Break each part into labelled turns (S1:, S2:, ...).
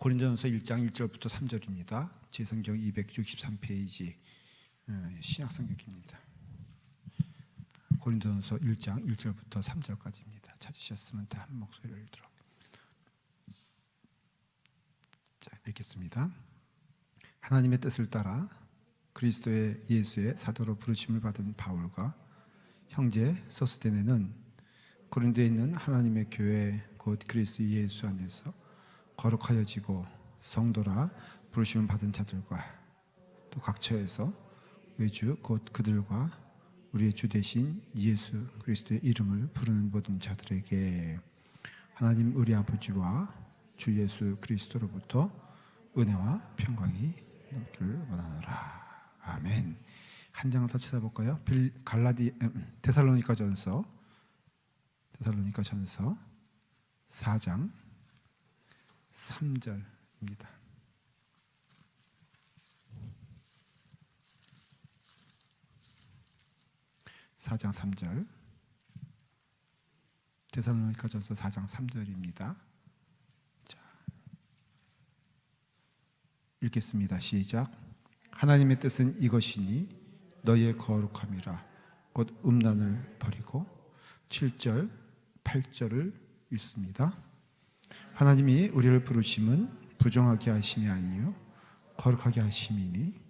S1: 고린도전서 1장 1절부터 3절입니다. 제 성경 263페이지 신약성경입니다. 고린도전서 1장 1절부터 3절까지입니다. 찾으셨으면 다 한 목소리를 들어. 자, 읽겠습니다. 하나님의 뜻을 따라 그리스도의 예수의 사도로 부르심을 받은 바울과 형제 소스데네는 고린도에 있는 하나님의 교회 곧 그리스도 예수 안에서 거룩하여지고 성도라 부르심을 받은 자들과 또 각처에서 외주 곧 그들과 우리의 주 되신 예수 그리스도의 이름을 부르는 모든 자들에게 하나님 우리 아버지와 주 예수 그리스도로부터 은혜와 평강이 넘기를 원하노라. 아멘. 한 장을 더 찾아볼까요? 데살로니가전서 4장 3절입니다. 데살로니가전서 4장 3절입니다. 자, 읽겠습니다. 시작. 하나님의 뜻은 이것이니 너희의 거룩함이라 곧 음란을 버리고 7절 8절을 읽습니다. 하나님이 우리를 부르심은 부정하게 하심이 아니요 거룩하게 하심이니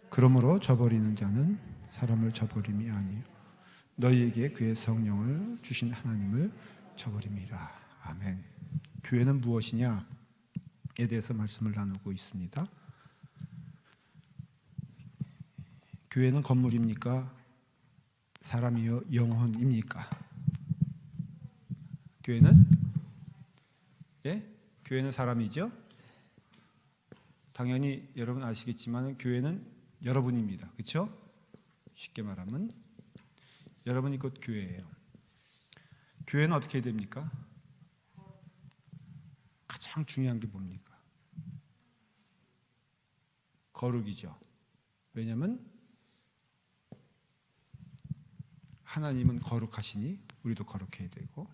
S1: 그러므로 저버리는 자는 사람을 저버림이 아니요 너희에게 그의 성령을 주신 하나님을 저버림이라. 아멘. 교회는 무엇이냐에 대해서 말씀을 나누고 있습니다. 교회는 건물입니까? 사람이요 영혼입니까? 교회는 교회는 사람이죠. 당연히 여러분 아시겠지만 교회는 여러분입니다. 그렇죠? 쉽게 말하면 여러분이 곧 교회예요. 교회는 어떻게 해야 됩니까? 가장 중요한 게 뭡니까? 거룩이죠. 왜냐하면 하나님은 거룩하시니 우리도 거룩해야 되고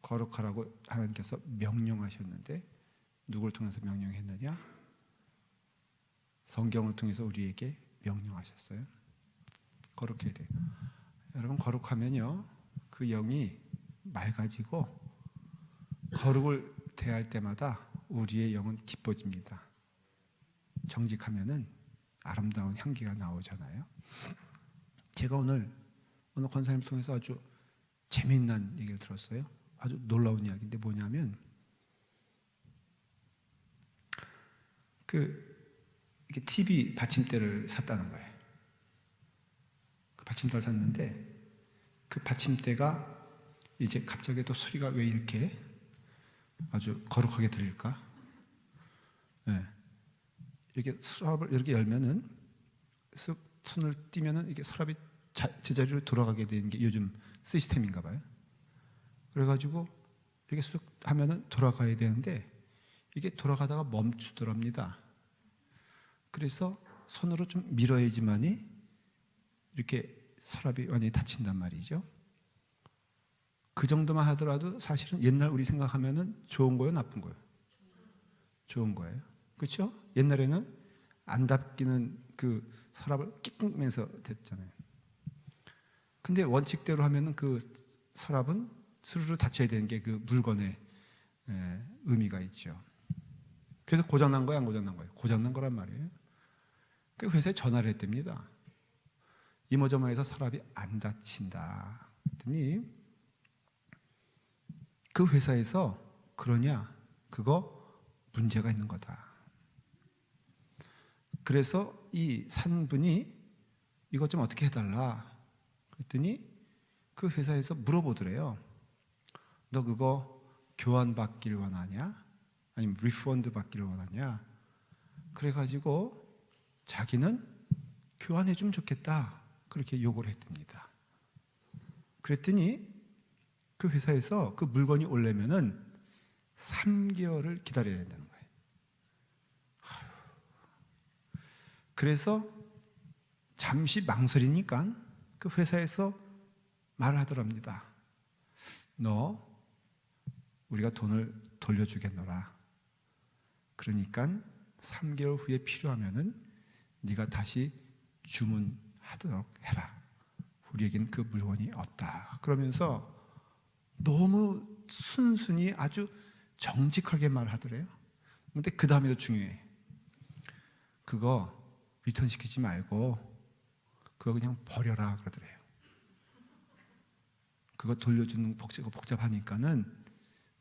S1: 거룩하라고 하나님께서 명령하셨는데 누굴 통해서 명령했느냐? 성경을 통해서 우리에게 명령하셨어요. 거룩해야 돼요. 여러분 거룩하면요 그 영이 맑아지고 거룩을 대할 때마다 우리의 영은 기뻐집니다. 정직하면은 아름다운 향기가 나오잖아요. 제가 오늘 권사님을 통해서 아주 재미있는 얘기를 들었어요. 아주 놀라운 이야기인데 뭐냐면 이렇게 TV 받침대를 샀다는 거예요. 그 받침대를 샀는데 그 받침대가 이제 갑자기 또 소리가 왜 이렇게 아주 거룩하게 들릴까? 네. 이렇게 서랍을 이렇게 열면은 쓱 손을 띄면은 이게 서랍이 제자리로 돌아가게 되는 게 요즘 시스템인가 봐요. 그래가지고 이렇게 쑥 하면은 돌아가야 되는데 이게 돌아가다가 멈추더랍니다. 그래서 손으로 좀 밀어야지만이 이렇게 서랍이 완전히 닫힌단 말이죠. 그 정도만 하더라도 사실은 옛날 우리 생각하면은 좋은 거예요, 나쁜 거예요? 좋은 거예요. 그렇죠? 옛날에는 안 닫히는 그 서랍을 끼면서 됐잖아요. 근데 원칙대로 하면은 그 서랍은 스르르 닫혀야 되는 게 그 물건의 의미가 있죠. 그래서 고장난 거야, 안 고장난 거예요? 고장난 거란 말이에요. 그 회사에 전화를 했답니다. 이모저모해서 서랍이 안 닫힌다. 그랬더니 그 회사에서 그러냐? 그거 문제가 있는 거다. 그래서 이 산 분이 이것 좀 어떻게 해달라. 그랬더니 그 회사에서 물어보더래요. 너 그거 교환받길 원하냐? 아니면 리펀드 받기를 원하냐? 그래가지고 자기는 교환해주면 좋겠다. 그렇게 요구를 했답니다. 그랬더니 그 회사에서 그 물건이 오려면은 3개월을 기다려야 된다는 거예요. 그래서 잠시 망설이니까 그 회사에서 말을 하더랍니다. 너 우리가 돈을 돌려주겠노라. 그러니까 3개월 후에 필요하면은 네가 다시 주문하도록 해라. 우리에겐 그 물건이 없다. 그러면서 너무 순순히 아주 정직하게 말하더래요. 근데 그 다음이 더 중요해. 그거 리턴 시키지 말고 그거 그냥 버려라 그러더래요. 그거 돌려주는 복잡하니까는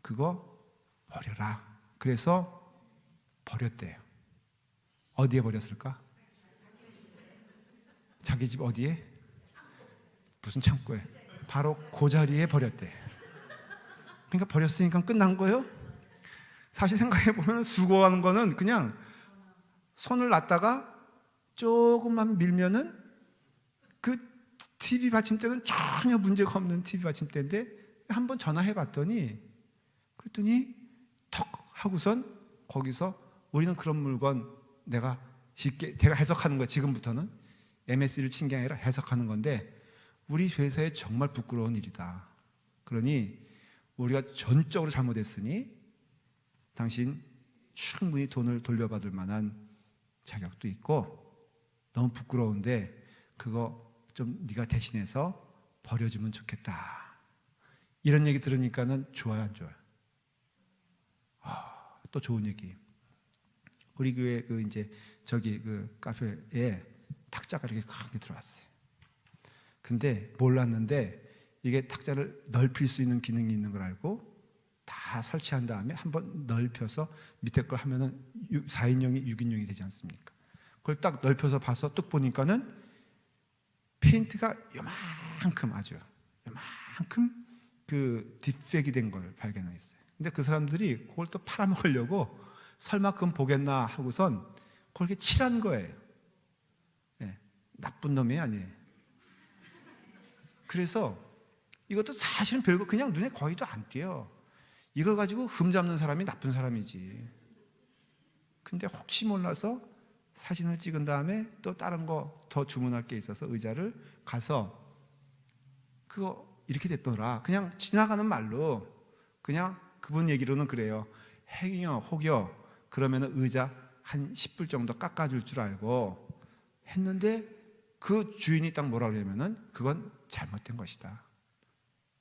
S1: 그거 버려라. 그래서 버렸대요. 어디에 버렸을까? 자기 집 어디에? 무슨 창고에? 바로 그 자리에 버렸대. 그러니까 버렸으니까 끝난 거예요. 사실 생각해 보면 수거하는 거는 그냥 손을 놨다가 조금만 밀면은 그 TV 받침대는 전혀 문제가 없는 TV 받침대인데 한번 전화해 봤더니 그랬더니 턱 하고선 거기서 우리는 그런 물건 내가 쉽게 제가 해석하는 거예요. 지금부터는 MS를 친 게 아니라 해석하는 건데 우리 회사에 정말 부끄러운 일이다. 그러니 우리가 전적으로 잘못했으니 당신 충분히 돈을 돌려받을 만한 자격도 있고 너무 부끄러운데 그거 좀 네가 대신해서 버려주면 좋겠다. 이런 얘기 들으니까는 좋아요, 안 좋아요? 또 좋은 얘기. 우리 교회 그 이제 저기 그 카페에 탁자가 이렇게 크게 들어왔어요. 근데 몰랐는데 이게 탁자를 넓힐 수 있는 기능이 있는 걸 알고 다 설치한 다음에 한번 넓혀서 밑에 걸 하면은 4인용이 6인용이 되지 않습니까? 그걸 딱 넓혀서 봐서 뚝 보니까는 페인트가 요만큼 아주 요만큼 그 딥색이 된 걸 발견했어요. 근데 그 사람들이 그걸 또 팔아먹으려고 설마 그건 보겠나 하고선 그걸 이렇게 칠한 거예요. 네, 나쁜 놈이 아니에요. 그래서 이것도 사실은 별거 그냥 눈에 거의도 안 띄어. 이걸 가지고 흠 잡는 사람이 나쁜 사람이지. 근데 혹시 몰라서 사진을 찍은 다음에 또 다른 거 더 주문할 게 있어서 의자를 가서 그거 이렇게 됐더라. 그냥 지나가는 말로 그냥 그분 얘기로는 그래요. 행여 혹여 그러면은 의자 한 10불 정도 깎아줄 줄 알고 했는데 그 주인이 딱 뭐라 그러냐면은 그건 잘못된 것이다.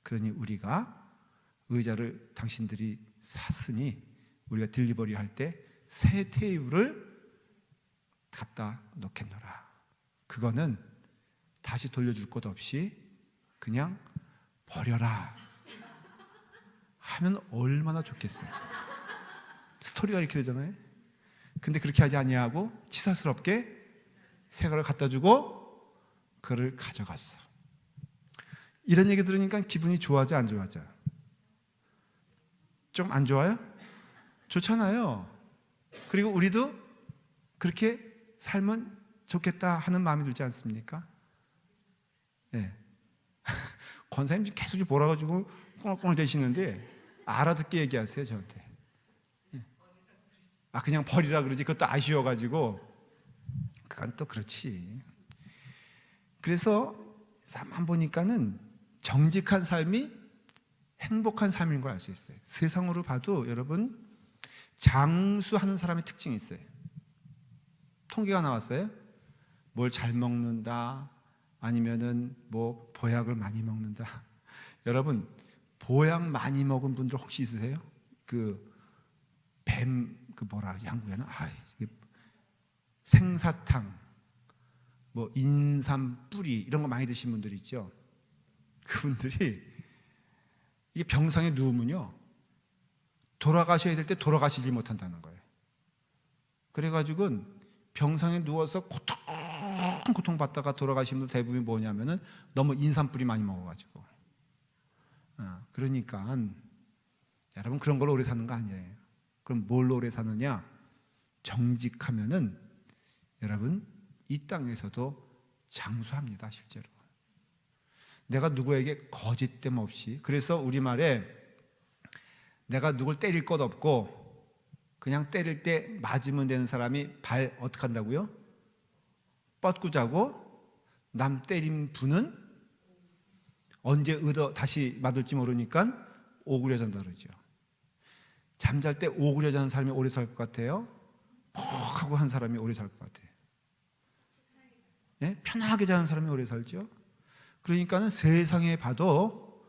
S1: 그러니 우리가 의자를 당신들이 샀으니 우리가 딜리버리 할 때 새 테이블을 갖다 놓겠노라. 그거는 다시 돌려줄 것 없이 그냥 버려라 하면 얼마나 좋겠어요. 스토리가 이렇게 되잖아요. 근데 그렇게 하지 아니하고 치사스럽게 새 거를 갖다 주고 그를 가져갔어. 이런 얘기 들으니까 기분이 좋아하지 안 좋아하죠? 좀 안 좋아요? 좋잖아요. 그리고 우리도 그렇게 살면 좋겠다 하는 마음이 들지 않습니까? 네. 권사님 계속 몰아가지고 꽁얼꽁얼 대시는데 알아듣게 얘기하세요 저한테. 그냥 버리라 그러지 그것도 아쉬워가지고 그건 또 그렇지. 그래서 만 보니까는 정직한 삶이 행복한 삶인 걸 알 수 있어요. 세상으로 봐도 여러분 장수하는 사람의 특징이 있어요. 통계가 나왔어요. 뭘 잘 먹는다 아니면은 뭐 보약을 많이 먹는다. 여러분 보약 많이 먹은 분들 혹시 있으세요? 그 뭐라 하지 한국에는 생사탕 뭐 인삼 뿌리 이런 거 많이 드신 분들이 있죠. 그분들이 이게 병상에 누우면요 돌아가셔야 될 때 돌아가시지 못한다는 거예요. 그래가지고 병상에 누워서 고통 받다가 돌아가신 분들 대부분이 뭐냐면은 너무 인삼 뿌리 많이 먹어가지고. 그러니까 여러분 그런 걸로 오래 사는 거 아니에요. 그럼 뭘로 오래 사느냐? 정직하면은 여러분 이 땅에서도 장수합니다. 실제로 내가 누구에게 거짓됨 없이. 그래서 우리말에 내가 누굴 때릴 것 없고 그냥 때릴 때 맞으면 되는 사람이 발 어떻게 한다고요? 뻗구자고. 남 때린 분은 언제 다시 맞을지 모르니까 오그려진다 그러죠. 잠잘 때 오그려자는 사람이 오래 살 것 같아요? 하고 한 사람이 오래 살 것 같아요? 예? 편하게 자는 사람이 오래 살죠. 그러니까는 세상에 봐도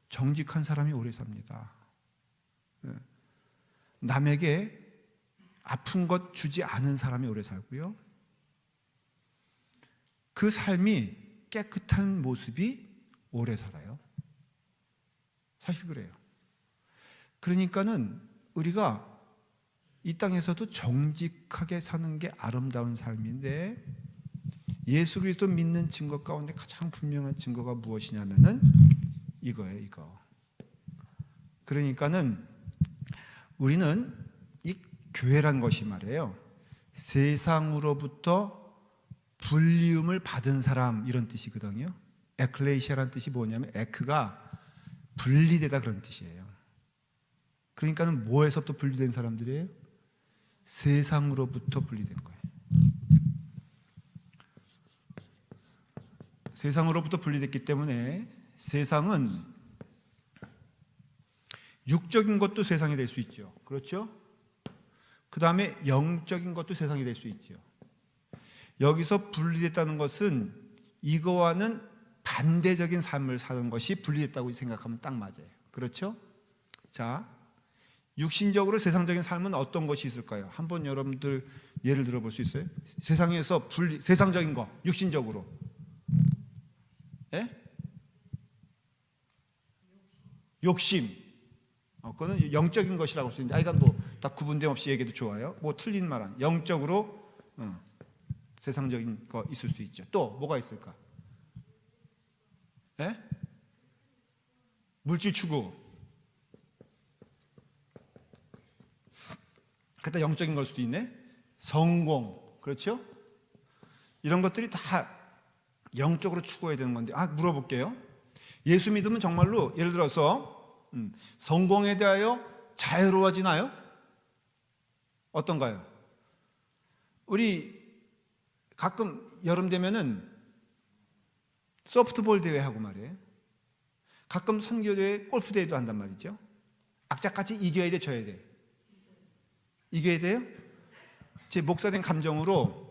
S1: 정직한 사람이 오래 삽니다. 예. 남에게 아픈 것 주지 않은 사람이 오래 살고요. 그 삶이 깨끗한 모습이 오래 살아요. 사실 그래요. 그러니까는 우리가 이 땅에서도 정직하게 사는 게 아름다운 삶인데, 예수 그리스도 믿는 증거 가운데 가장 분명한 증거가 무엇이냐면은 이거예요, 이거. 그러니까는 우리는 이 교회란 것이 말이에요, 세상으로부터 불리움을 받은 사람, 이런 뜻이거든요. 에클레시아라는 뜻이 뭐냐면, 에크가 분리되다, 그런 뜻이에요. 그러니까는 뭐에서부터 분리된 사람들이에요? 세상으로부터 분리된 거예요. 세상으로부터 분리됐기 때문에 세상은 육적인 것도 세상이 될 수 있죠. 그렇죠? 그 다음에 영적인 것도 세상이 될 수 있죠. 여기서 분리됐다는 것은 이거와는 반대적인 삶을 사는 것이 분리됐다고 생각하면 딱 맞아요. 그렇죠? 자, 육신적으로 세상적인 삶은 어떤 것이 있을까요? 한번 여러분들 예를 들어볼 수 있어요? 세상에서 세상적인 거, 육신적으로. 예? 욕심. 그거는 영적인 것이라고 할 수 있는데, 이건 뭐 다 구분됨 없이 얘기해도 좋아요. 뭐 틀린 말은 영적으로 세상적인 거 있을 수 있죠. 또 뭐가 있을까? 예? 물질 추구. 그때 영적인 걸 수도 있네. 성공. 그렇죠? 이런 것들이 다 영적으로 추구해야 되는 건데, 물어볼게요. 예수 믿으면 정말로 예를 들어서 성공에 대하여 자유로워지나요? 어떤가요? 우리 가끔 여름 되면은 소프트볼 대회 하고 말이에요. 가끔 선교대회, 골프 대회도 한단 말이죠. 악착같이 이겨야 돼, 져야 돼? 이겨야 돼요? 제 목사된 감정으로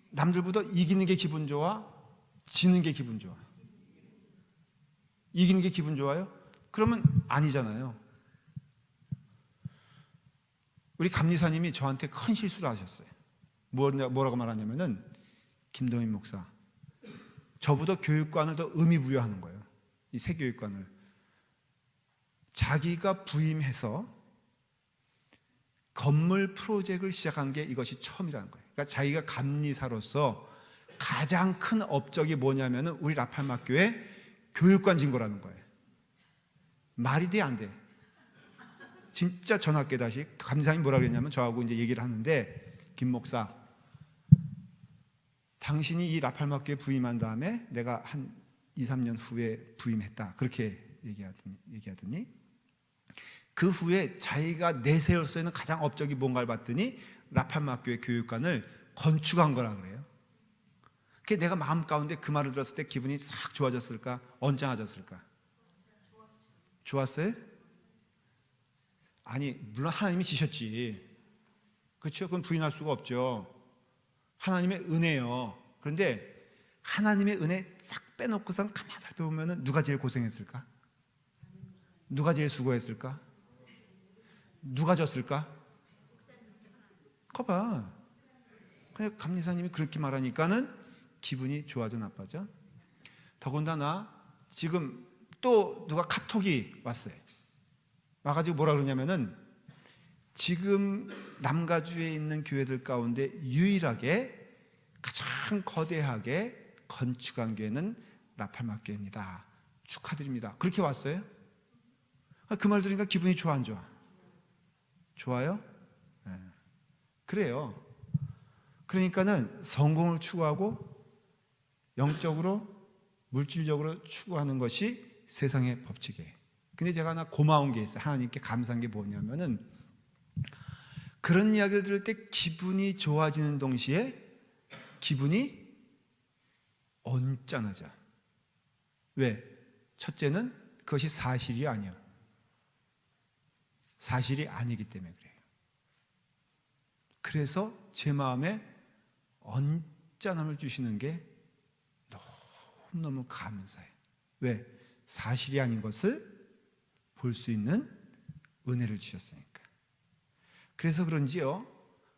S1: 남들보다 이기는 게 기분 좋아? 지는 게 기분 좋아? 이기는 게 기분 좋아요? 그러면 아니잖아요. 우리 감리사님이 저한테 큰 실수를 하셨어요. 뭐라고 말하냐면은, 김동인 목사, 저보다 교육관을 더 의미 부여하는 거예요. 이 새 교육관을. 자기가 부임해서 건물 프로젝트를 시작한 게 이것이 처음이라는 거예요. 그러니까 자기가 감리사로서 가장 큰 업적이 뭐냐면은 우리 라팔마교회 교육관 진거라는 거예요. 말이 돼, 안 돼? 진짜 전학교 다시 감리사님이 뭐라 그랬냐면, 저하고 이제 얘기를 하는데, 김 목사, 당신이 이 라팔마교회 부임한 다음에 내가 한 2, 3년 후에 부임했다, 그렇게 얘기하더니 그 후에 자기가 내세울 수 있는 가장 업적이 뭔가를 봤더니 라팔마교회 교육관을 건축한 거라 그래요. 그게 내가 마음 가운데 그 말을 들었을 때 기분이 싹 좋아졌을까? 언짢아졌을까? 좋았어요? 아니, 물론 하나님이 지셨지. 그렇죠? 그건 부인할 수가 없죠. 하나님의 은혜요. 그런데 하나님의 은혜 싹 빼놓고선 가만히 살펴보면 누가 제일 고생했을까? 누가 제일 수고했을까? 누가 졌을까? 거봐. 그냥 감리사님이 그렇게 말하니까는 기분이 좋아져, 나빠져? 더군다나 지금 또 누가 카톡이 왔어요. 와가지고 뭐라 그러냐면은, 지금 남가주에 있는 교회들 가운데 유일하게 가장 거대하게 건축한 교회는 라팔마교회입니다. 축하드립니다. 그렇게 왔어요. 그 말 들으니까 기분이 좋아, 안 좋아? 좋아요? 네. 그래요. 그러니까는 성공을 추구하고 영적으로, 물질적으로 추구하는 것이 세상의 법칙이에요. 근데 제가 하나 고마운 게 있어요. 하나님께 감사한 게 뭐냐면은, 그런 이야기를 들을 때 기분이 좋아지는 동시에 기분이 언짢아져. 왜? 첫째는 그것이 사실이 아니야. 사실이 아니기 때문에 그래요. 그래서 제 마음에 언짢음을 주시는 게 너무너무 감사해요. 왜? 사실이 아닌 것을 볼 수 있는 은혜를 주셨으니까. 그래서 그런지요,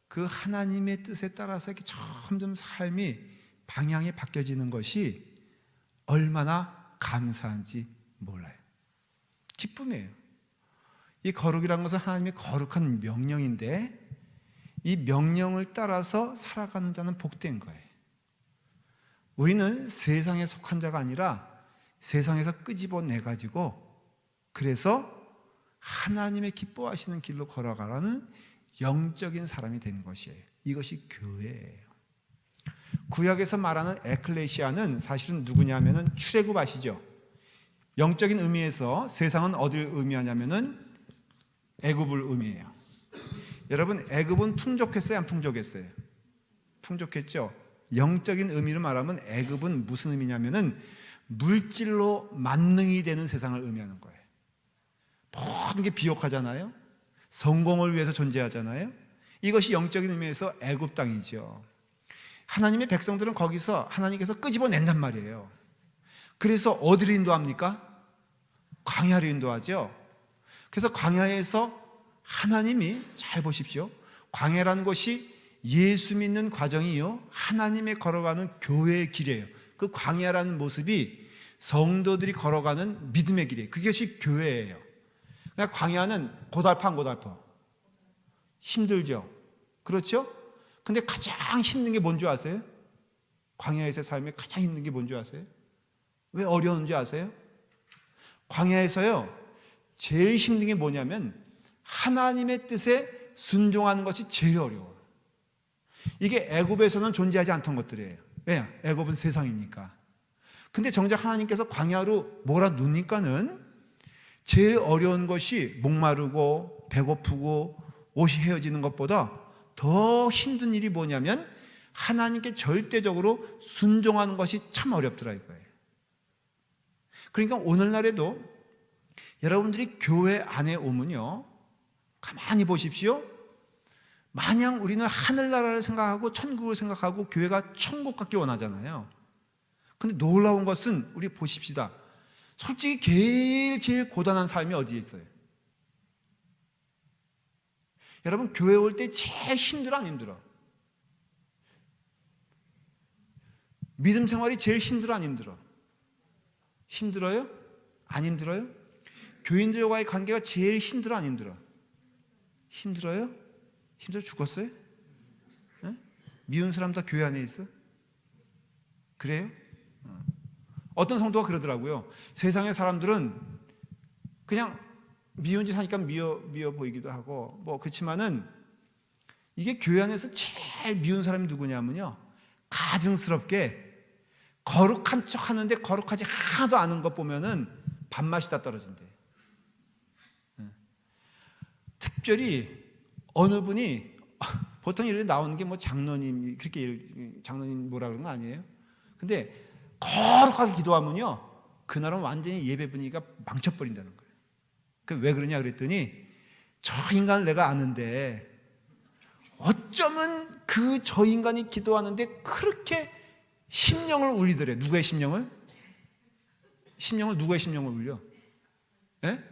S1: 그 하나님의 뜻에 따라서 이렇게 점점 삶이 방향이 바뀌어지는 것이 얼마나 감사한지 몰라요. 기쁨이에요. 이 거룩이라는 것은 하나님의 거룩한 명령인데, 이 명령을 따라서 살아가는 자는 복된 거예요. 우리는 세상에 속한 자가 아니라 세상에서 끄집어내가지고, 그래서 하나님의 기뻐하시는 길로 걸어가라는 영적인 사람이 되는 것이에요. 이것이 교회예요. 구약에서 말하는 에클레시아는 사실은 누구냐면은 출애굽 아시죠? 영적인 의미에서 세상은 어디를 의미하냐면은 애굽을 의미해요. 여러분, 애굽은 풍족했어요, 안 풍족했어요? 풍족했죠. 영적인 의미로 말하면 애굽은 무슨 의미냐면은 물질로 만능이 되는 세상을 의미하는 거예요. 모든 게 비옥하잖아요. 성공을 위해서 존재하잖아요. 이것이 영적인 의미에서 애굽 땅이죠. 하나님의 백성들은 거기서 하나님께서 끄집어낸단 말이에요. 그래서 어디로 인도합니까? 광야로 인도하죠. 그래서 광야에서 하나님이, 잘 보십시오, 광야라는 것이 예수 믿는 과정이요, 하나님의 걸어가는 교회의 길이에요. 그 광야라는 모습이 성도들이 걸어가는 믿음의 길이에요. 그것이 교회예요. 그러니까 광야는 고달파 안 고달파? 힘들죠. 그렇죠? 근데 가장 힘든 게 뭔지 아세요? 광야에서의 삶에 가장 힘든 게 뭔지 아세요? 왜 어려운지 아세요? 광야에서요, 제일 힘든 게 뭐냐면 하나님의 뜻에 순종하는 것이 제일 어려워요. 이게 애굽에서는 존재하지 않던 것들이에요. 왜? 애굽은 세상이니까. 근데 정작 하나님께서 광야로 몰아놓으니까는 제일 어려운 것이 목마르고 배고프고 옷이 헤어지는 것보다 더 힘든 일이 뭐냐면 하나님께 절대적으로 순종하는 것이 참 어렵더라 이거예요. 그러니까 오늘날에도 여러분들이 교회 안에 오면요, 가만히 보십시오. 마냥 우리는 하늘나라를 생각하고 천국을 생각하고 교회가 천국 같길 원하잖아요. 근데 놀라운 것은 우리 보십시다. 솔직히 제일 고단한 삶이 어디에 있어요? 여러분, 교회 올 때 제일 힘들어 안 힘들어? 믿음 생활이 제일 힘들어 안 힘들어? 힘들어요? 안 힘들어요? 교인들과의 관계가 제일 힘들어 안 힘들어? 힘들어요? 힘들어 죽었어요? 네? 미운 사람 다 교회 안에 있어? 그래요? 어떤 성도가 그러더라고요. 세상의 사람들은 그냥 미운 짓 하니까 미워 보이기도 하고 뭐 그렇지만은 이게 교회 안에서 제일 미운 사람이 누구냐면요, 가증스럽게 거룩한 척 하는데 거룩하지 하나도 않은 것 보면은 밥맛이 다 떨어진대. 특별히 어느 분이, 보통 이렇게 나오는 게 뭐 장로님, 그렇게 장로님 뭐라 그런 거 아니에요? 근데 거룩하게 기도하면요, 그날은 완전히 예배 분위기가 망쳐버린다는 거예요. 왜 그러냐 그랬더니, 저 인간을 내가 아는데 어쩌면 저 인간이 기도하는데 그렇게 심령을 울리더래. 누구의 심령을? 누구의 심령을 울려? 예?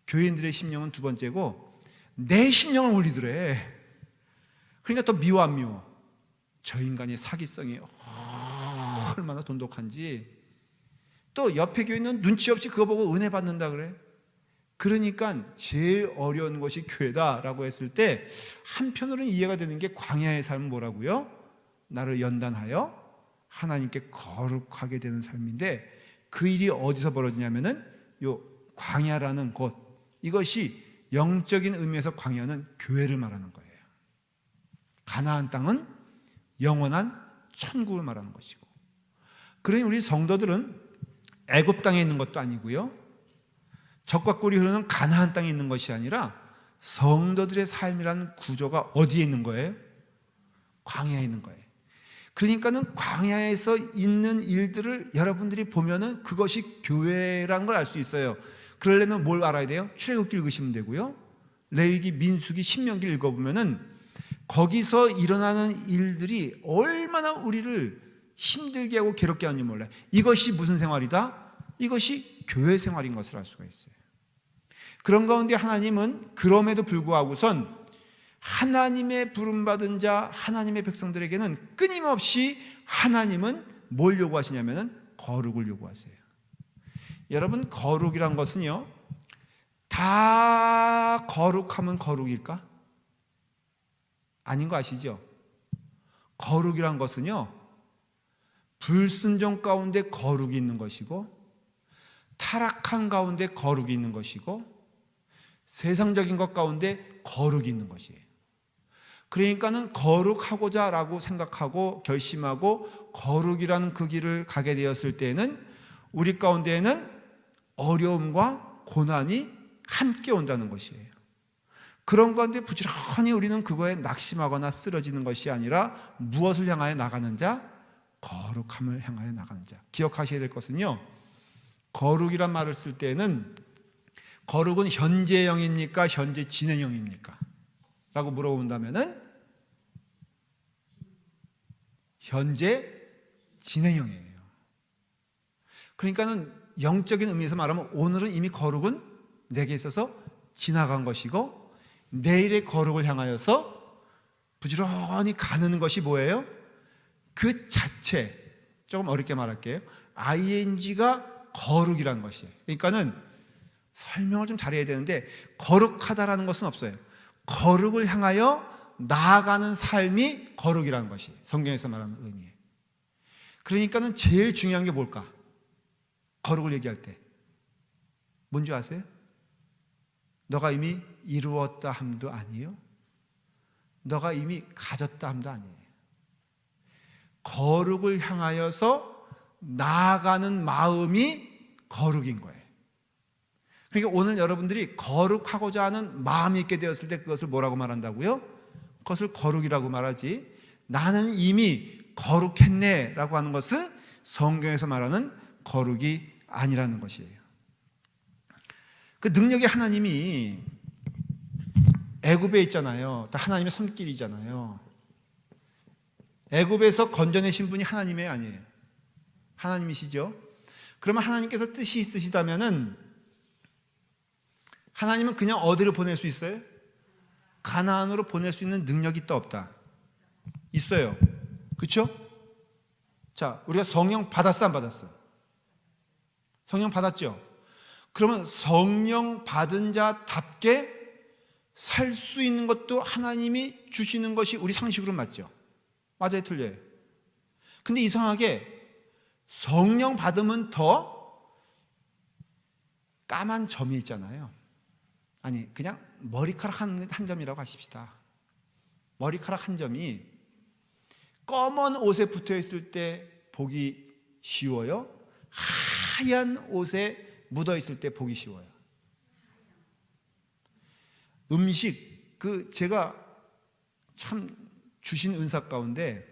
S1: 교인들의 심령은 두 번째고 내 심령을 울리더래. 그러니까 더 미워 안 미워? 저 인간의 사기성이 얼마나 돈독한지. 또 옆에 교인은 눈치 없이 그거 보고 은혜 받는다 그래. 그러니까 제일 어려운 것이 교회다라고 했을 때 한편으로는 이해가 되는 게, 광야의 삶은 뭐라고요? 나를 연단하여 하나님께 거룩하게 되는 삶인데, 그 일이 어디서 벌어지냐면은 요 광야라는 곳, 이것이 영적인 의미에서 광야는 교회를 말하는 거예요. 가나안 땅은 영원한 천국을 말하는 것이고, 그러니 우리 성도들은 애굽 땅에 있는 것도 아니고요, 적과 꿀이 흐르는 가나안 땅에 있는 것이 아니라 성도들의 삶이라는 구조가 어디에 있는 거예요? 광야에 있는 거예요. 그러니까는 광야에서 있는 일들을 여러분들이 보면은 그것이 교회라는 걸 알 수 있어요. 그러려면 뭘 알아야 돼요? 출애굽기 읽으시면 되고요. 레위기, 민수기, 신명기 읽어보면은 거기서 일어나는 일들이 얼마나 우리를 힘들게 하고 괴롭게 하는지 몰라요. 이것이 무슨 생활이다? 이것이 교회 생활인 것을 알 수가 있어요. 그런 가운데 하나님은 그럼에도 불구하고선 하나님의 부름받은 자, 하나님의 백성들에게는 끊임없이 하나님은 뭘 요구하시냐면은 거룩을 요구하세요. 여러분, 거룩이란 것은요, 다 거룩하면 거룩일까? 아닌 거 아시죠? 거룩이란 것은요, 불순종 가운데 거룩이 있는 것이고, 타락한 가운데 거룩이 있는 것이고, 세상적인 것 가운데 거룩이 있는 것이에요. 그러니까는 거룩하고자 라고 생각하고 결심하고 거룩이라는 그 길을 가게 되었을 때에는 우리 가운데에는 어려움과 고난이 함께 온다는 것이에요. 그런 가운데 부지런히 우리는 그거에 낙심하거나 쓰러지는 것이 아니라 무엇을 향하여 나가는 자? 거룩함을 향하여 나가는 자. 기억하셔야 될 것은요, 거룩이란 말을 쓸 때는 거룩은 현재형입니까? 현재 진행형입니까? 라고 물어본다면은 현재 진행형이에요. 그러니까는 영적인 의미에서 말하면 오늘은 이미 거룩은 내게 있어서 지나간 것이고 내일의 거룩을 향하여서 부지런히 가는 것이 뭐예요? 그 자체, 조금 어렵게 말할게요. ing가 거룩이라는 것이에요. 그러니까는 설명을 좀 잘해야 되는데 거룩하다라는 것은 없어요. 거룩을 향하여 나아가는 삶이 거룩이라는 것이 성경에서 말하는 의미예요. 그러니까는 제일 중요한 게 뭘까? 거룩을 얘기할 때 뭔지 아세요? 너가 이미 이루었다 함도 아니에요. 너가 이미 가졌다 함도 아니에요. 거룩을 향하여서 나아가는 마음이 거룩인 거예요. 그러니까 오늘 여러분들이 거룩하고자 하는 마음이 있게 되었을 때 그것을 뭐라고 말한다고요? 그것을 거룩이라고 말하지, 나는 이미 거룩했네 라고 하는 것은 성경에서 말하는 거룩이 아니라는 것이에요. 그 능력의 하나님이 애굽에 있잖아요. 다 하나님의 손길이잖아요. 애굽에서 건져내신 분이 하나님이 아니에요. 하나님이시죠. 그러면 하나님께서 뜻이 있으시다면은 하나님은 그냥 어디로 보낼 수 있어요? 가나안으로 보낼 수 있는 능력이 있다 없다? 있어요. 그렇죠? 자, 우리가 성령 받았어 안 받았어? 성령 받았죠? 그러면 성령 받은 자답게 살 수 있는 것도 하나님이 주시는 것이 우리 상식으로 맞죠? 맞아요, 틀려요? 근데 이상하게 성령 받으면 더 까만 점이 있잖아요. 아니, 그냥 머리카락 한 점이라고 하십시다. 머리카락 한 점이 검은 옷에 붙어 있을 때 보기 쉬워요? 하얀 옷에 묻어 있을 때 보기 쉬워요? 음식, 제가 참 주신 은사 가운데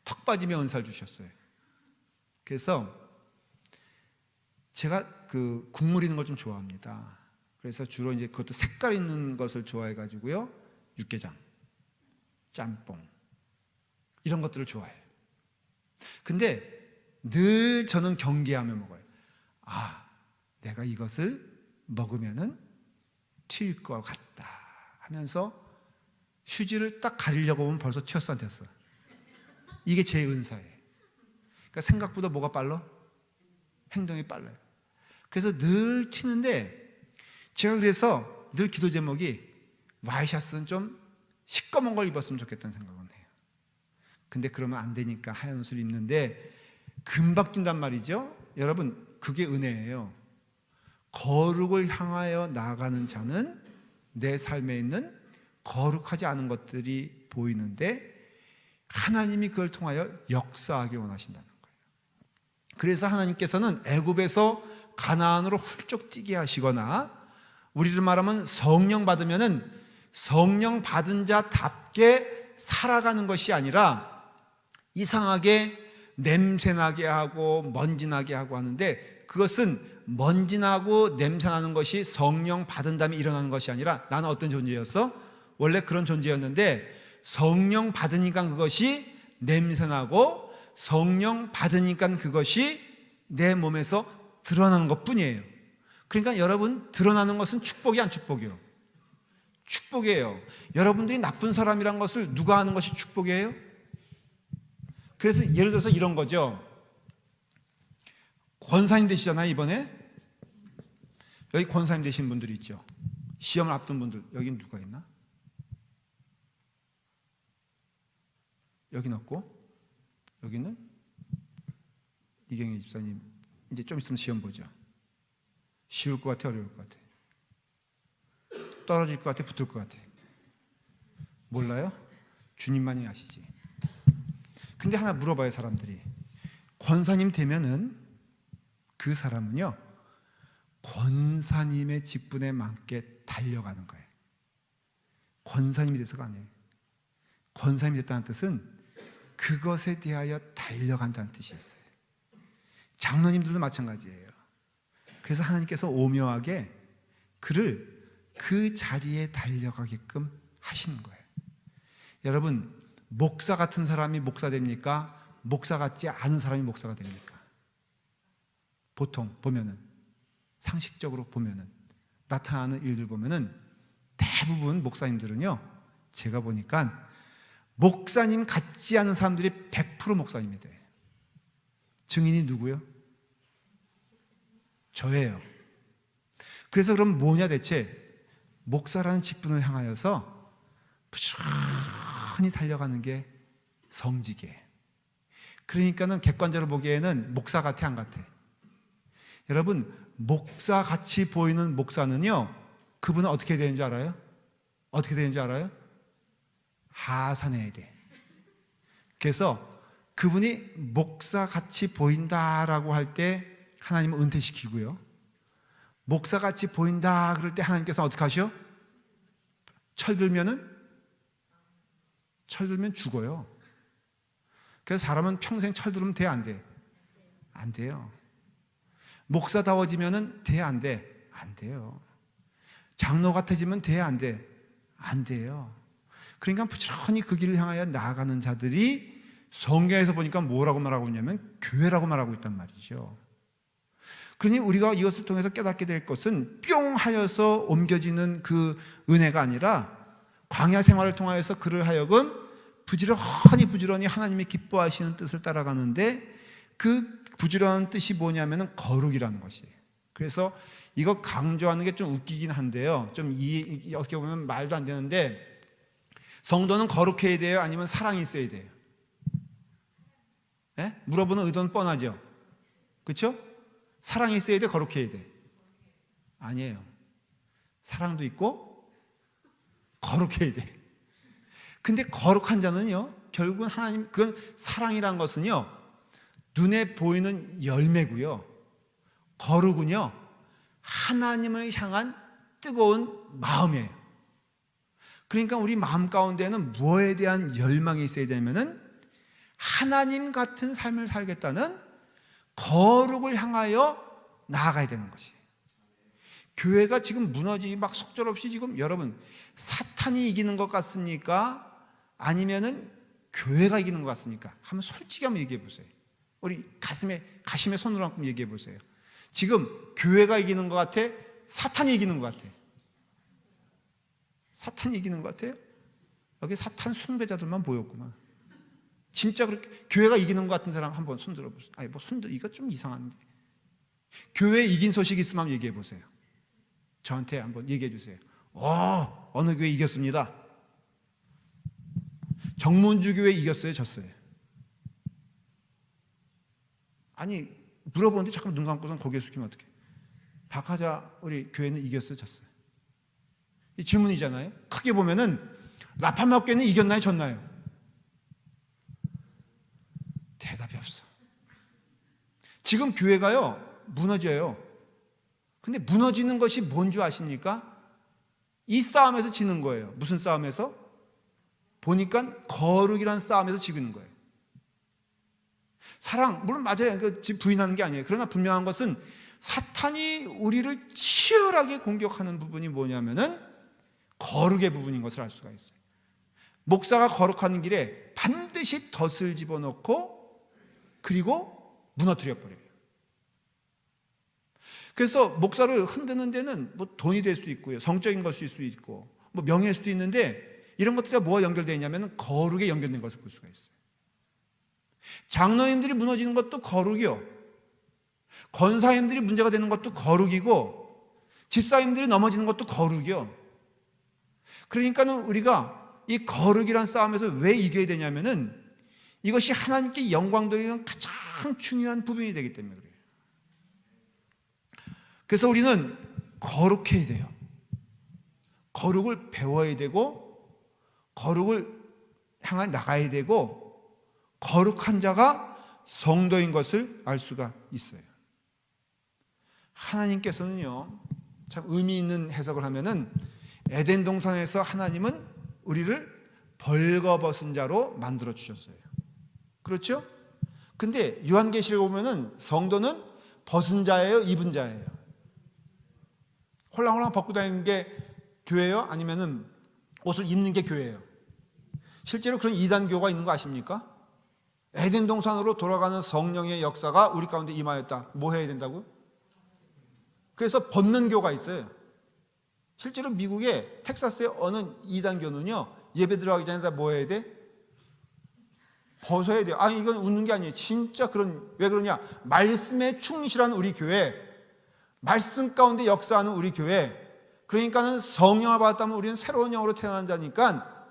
S1: 턱 빠지며 은사를 주셨어요. 그래서 제가 국물 있는 걸 좀 좋아합니다. 그래서 주로 이제 그것도 색깔 있는 것을 좋아해 가지고요. 육개장, 짬뽕 이런 것들을 좋아해요. 근데 늘 저는 경계하며 먹어요. 아, 내가 이것을 먹으면은 튈 것 같다 하면서 휴지를 딱 가리려고 보면 벌써 튀었어 안 튀었어? 이게 제 은사예요. 그러니까 생각보다 뭐가 빨라? 행동이 빨라요. 그래서 늘 튀는데 제가 그래서 늘 기도 제목이 와이셔츠는 좀 시꺼먼 걸 입었으면 좋겠다는 생각은 해요. 근데 그러면 안 되니까 하얀 옷을 입는데 금방 뛴단 말이죠. 여러분, 그게 은혜예요. 거룩을 향하여 나아가는 자는 내 삶에 있는 거룩하지 않은 것들이 보이는데 하나님이 그걸 통하여 역사하길 원하신다는 거예요. 그래서 하나님께서는 애굽에서 가나안으로 훌쩍 뛰게 하시거나, 우리를 말하면 성령 받으면은 성령 받은 자답게 살아가는 것이 아니라 이상하게 냄새나게 하고 먼지나게 하고 하는데 그것은 먼지나고 냄새나는 것이 성령 받은 다음에 일어나는 것이 아니라 나는 어떤 존재였어? 원래 그런 존재였는데 성령 받으니까 그것이 냄새나고 성령 받으니까 그것이 내 몸에서 드러나는 것뿐이에요. 그러니까 여러분, 드러나는 것은 축복이 안 축복이요? 축복이에요. 여러분들이 나쁜 사람이란 것을 누가 하는 것이 축복이에요? 그래서 예를 들어서 이런 거죠. 권사님 되시잖아요. 이번에 여기 권사님 되신 분들이 있죠. 시험을 앞둔 분들. 여기 누가 있나? 여긴 없고 여기는 이경희 집사님. 이제 좀 있으면 시험 보죠. 쉬울 것 같아, 어려울 것 같아? 떨어질 것 같아, 붙을 것 같아? 몰라요? 주님만이 아시지. 근데 하나 물어봐요, 사람들이. 권사님 되면은 그 사람은요, 권사님의 직분에 맞게 달려가는 거예요. 권사님이 돼서가 아니에요. 권사님이 됐다는 뜻은 그것에 대하여 달려간다는 뜻이 있어요. 장로님들도 마찬가지예요. 그래서 하나님께서 오묘하게 그를 그 자리에 달려가게끔 하시는 거예요. 여러분, 목사 같은 사람이 목사 됩니까? 목사 같지 않은 사람이 목사가 됩니까? 보통 보면은, 상식적으로 보면은, 나타나는 일들 보면은 대부분 목사님들은요, 제가 보니까 목사님 같지 않은 사람들이 100% 목사님이 돼요. 증인이 누구요? 저예요. 그래서 그럼 뭐냐 대체? 목사라는 직분을 향하여서 부지런히 달려가는 게 성직이에요. 그러니까는 객관적으로 보기에는 목사 같아, 안 같아? 여러분, 목사 같이 보이는 목사는요, 그분은 어떻게 되는 줄 알아요? 어떻게 되는 줄 알아요? 하산해야 돼. 그래서 그분이 목사 같이 보인다라고 할 때 하나님은 은퇴시키고요, 목사 같이 보인다 그럴 때 하나님께서 어떻게 하셔? 철들면 죽어요. 그래서 사람은 평생 철들으면 돼, 안 돼? 안 돼요. 목사다워지면 돼, 안 돼? 안 돼요. 장로 같아지면 돼, 안 돼? 안 돼요. 그러니까 부지런히 그 길을 향하여 나아가는 자들이 성경에서 보니까 뭐라고 말하고 있냐면 교회라고 말하고 있단 말이죠. 그러니 우리가 이것을 통해서 깨닫게 될 것은 뿅 하여서 옮겨지는 그 은혜가 아니라 광야 생활을 통하여서 그를 하여금 부지런히 하나님이 기뻐하시는 뜻을 따라가는데, 그 부지런한 뜻이 뭐냐면 거룩이라는 것이에요. 그래서 이거 강조하는 게 좀 웃기긴 한데요, 좀 어떻게 보면 말도 안 되는데, 성도는 거룩해야 돼요? 아니면 사랑이 있어야 돼요? 네? 물어보는 의도는 뻔하죠. 그렇죠? 사랑이 있어야 돼? 거룩해야 돼? 아니에요. 사랑도 있고 거룩해야 돼. 근데 거룩한 자는요, 결국은 하나님, 그건 사랑이라는 것은요, 눈에 보이는 열매고요, 거룩은요, 하나님을 향한 뜨거운 마음이에요. 그러니까 우리 마음 가운데는 무엇에 대한 열망이 있어야 되냐면은 하나님 같은 삶을 살겠다는 거룩을 향하여 나아가야 되는 것이에요. 교회가 지금 무너지기 막 속절없이 지금, 여러분, 사탄이 이기는 것 같습니까? 아니면은 교회가 이기는 것 같습니까? 한번 솔직히 한번 얘기해 보세요. 우리 가심에 손으로 한번 얘기해 보세요. 지금 교회가 이기는 것 같아? 사탄이 이기는 것 같아? 사탄이 이기는 것 같아요? 여기 사탄 숭배자들만 보였구만. 진짜 그렇게 교회가 이기는 것 같은 사람 한번 손 들어보세요. 아니, 뭐 손들, 이거 좀 이상한데. 교회 이긴 소식 있으면 한번 얘기해 보세요. 저한테 한번 얘기해 주세요. 어느 교회 이겼습니다. 정문주 교회 이겼어요, 졌어요? 아니, 물어보는데 잠깐 눈 감고선 고개 숙이면 어떡해? 박하자 우리 교회는 이겼어요, 졌어요? 이 질문이잖아요. 크게 보면은 라파마 교회는 이겼나요, 졌나요? 대답이 없어. 지금 교회가요, 무너져요. 근데 무너지는 것이 뭔 줄 아십니까? 이 싸움에서 지는 거예요. 무슨 싸움에서? 보니까 거룩이란 싸움에서 지는 거예요. 사랑, 물론 맞아요. 부인하는 게 아니에요. 그러나 분명한 것은 사탄이 우리를 치열하게 공격하는 부분이 뭐냐면은 거룩의 부분인 것을 알 수가 있어요. 목사가 거룩하는 길에 반드시 덫을 집어넣고 그리고 무너뜨려 버려요. 그래서 목사를 흔드는 데는 뭐 돈이 될 수도 있고요, 성적인 것일 수도 있고 뭐 명예일 수도 있는데, 이런 것들이 뭐가 연결되어 있냐면 거룩에 연결된 것을 볼 수가 있어요. 장로님들이 무너지는 것도 거룩이요, 권사님들이 문제가 되는 것도 거룩이고, 집사님들이 넘어지는 것도 거룩이요. 그러니까는 우리가 이 거룩이란 싸움에서 왜 이겨야 되냐면은 이것이 하나님께 영광 돌리는 가장 중요한 부분이 되기 때문에 그래요. 그래서 우리는 거룩해야 돼요. 거룩을 배워야 되고, 거룩을 향해 나가야 되고, 거룩한 자가 성도인 것을 알 수가 있어요. 하나님께서는요, 참 의미 있는 해석을 하면은 에덴 동산에서 하나님은 우리를 벌거벗은 자로 만들어 주셨어요. 그렇죠? 근데 요한계시록에 보면은 성도는 벗은 자예요, 입은 자예요? 홀랑홀랑 벗고 다니는 게 교회예요? 아니면은 옷을 입는 게 교회예요? 실제로 그런 이단교가 있는 거 아십니까? 에덴 동산으로 돌아가는 성령의 역사가 우리 가운데 임하였다. 뭐 해야 된다고요? 그래서 벗는 교가 있어요. 실제로 미국의 텍사스의 어느 이단교는요, 예배 들어가기 전에 다 뭐 해야 돼? 벗어야 돼요. 아니, 이건 웃는 게 아니에요. 진짜 왜 그러냐? 말씀에 충실한 우리 교회, 말씀 가운데 역사하는 우리 교회, 그러니까는 성령을 받았다면 우리는 새로운 영으로 태어난 자니까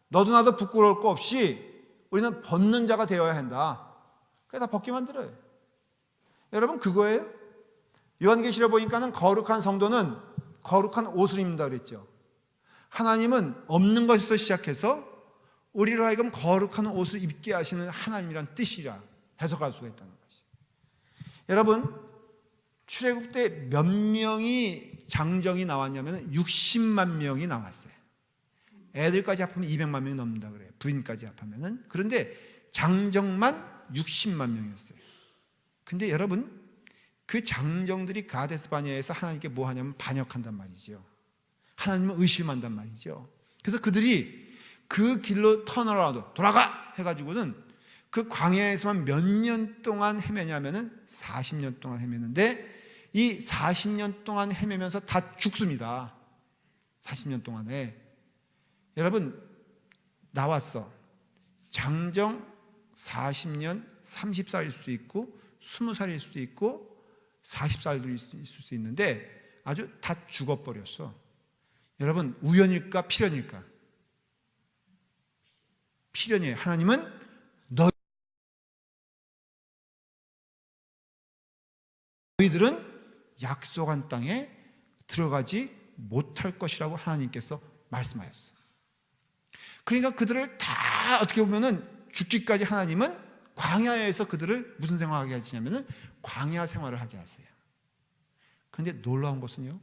S1: 너도 나도 부끄러울 거 없이 우리는 벗는 자가 되어야 한다. 그래서 다 벗게 만들어요. 여러분, 그거예요. 요한계시록 보니까는 거룩한 성도는 거룩한 옷을 입는다 그랬죠. 하나님은 없는 것에서 시작해서 우리로 하여금 거룩한 옷을 입게 하시는 하나님이란 뜻이라 해석할 수가 있다는 것이죠. 여러분, 출애굽 때 몇 명이 장정이 나왔냐면 60만 명이 나왔어요. 애들까지 합하면 200만 명이 넘는다 그래요. 부인까지 합하면은. 그런데 장정만 60만 명이었어요. 근데 여러분, 그 장정들이 가데스 바네아에서 하나님께 뭐 하냐면 반역한단 말이죠. 하나님을 의심한단 말이죠. 그래서 그들이 그 길로 턴어라운드, 돌아가 해가지고는 그 광야에서만 몇 년 동안 헤매냐면은 40년 동안 헤매는데, 이 40년 동안 헤매면서 다 죽습니다. 40년 동안에. 여러분, 나왔어. 장정 40년, 30살일 수도 있고 20살일 수도 있고 40살도 있을 수 있는데 아주 다 죽어버렸어. 여러분, 우연일까 필연일까? 필연이에요. 하나님은 너희들은 약속한 땅에 들어가지 못할 것이라고 하나님께서 말씀하셨어요. 그러니까 그들을 다 어떻게 보면은 죽기까지 하나님은 광야에서 그들을 무슨 생활하게 하시냐면은 광야 생활을 하게 하세요. 그런데 놀라운 것은요,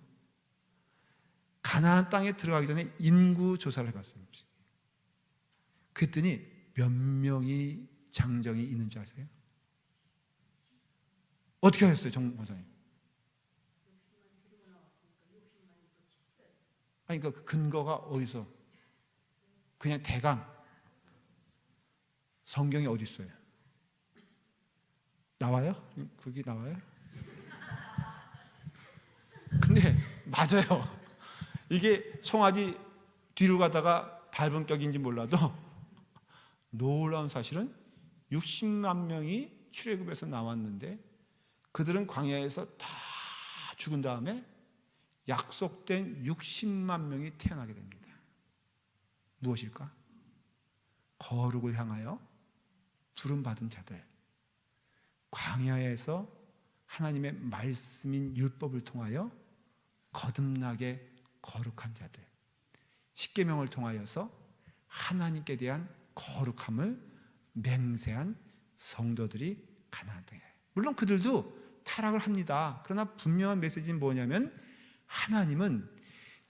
S1: 가나안 땅에 들어가기 전에 인구 조사를 해봤어요. 그랬더니 몇 명이 장정이 있는 줄 아세요? 어떻게 하셨어요, 정 목사님? 아니, 그 근거가 어디서? 그냥 대강 성경이 어디 있어요? 나와요? 거기 나와요? 근데 맞아요. 이게 송아지 뒤로 가다가 밟은 격인지 몰라도 놀라운 사실은 60만 명이 출애굽에서 나왔는데 그들은 광야에서 다 죽은 다음에 약속된 60만 명이 태어나게 됩니다. 무엇일까? 거룩을 향하여 부름받은 자들, 광야에서 하나님의 말씀인 율법을 통하여 거듭나게 거룩한 자들, 십계명을 통하여서 하나님께 대한 거룩함을 맹세한 성도들이 가나안 땅에. 물론 그들도 타락을 합니다. 그러나 분명한 메시지는 뭐냐면 하나님은